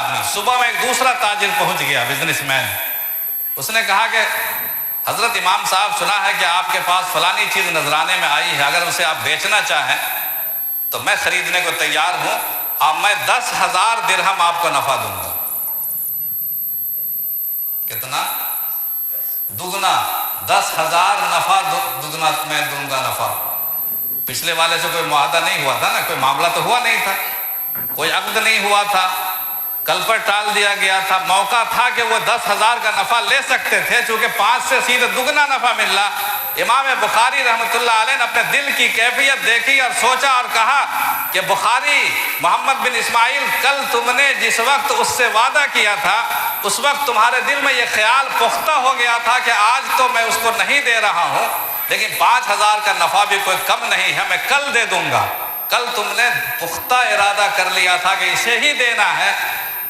آدمی، صبح میں ایک دوسرا تاجر پہنچ گیا، بزنس مین، اس نے کہا کہ حضرت امام صاحب سنا ہے کہ آپ کے پاس فلانی چیز نذرانے میں آئی ہے، اگر اسے آپ بیچنا چاہیں تو میں خریدنے کو تیار ہوں، اور میں 10,000 درہم آپ کو نفع دوں گا۔ کتنا؟ دگنا، 10,000 نفع دگنا میں دوں گا نفع۔ پچھلے والے سے کوئی معاہدہ نہیں ہوا تھا نا، کوئی معاملہ تو ہوا نہیں تھا، کوئی عقد نہیں ہوا تھا، کل پر ٹال دیا گیا تھا، موقع تھا کہ وہ 10,000 کا نفع لے سکتے تھے، چونکہ 5 سے سیدھے دگنا نفع مل رہا۔ امام بخاری رحمۃ اللہ علیہ نے اپنے دل کی کیفیت دیکھی اور سوچا اور کہا کہ بخاری محمد بن اسماعیل، کل تم نے جس وقت اس سے وعدہ کیا تھا اس وقت تمہارے دل میں یہ خیال پختہ ہو گیا تھا کہ آج تو میں اس کو نہیں دے رہا ہوں، لیکن 5,000 کا نفع بھی کوئی کم نہیں ہے، میں کل دے دوں گا۔ کل تم نے پختہ ارادہ کر لیا تھا کہ اسے ہی دینا ہے،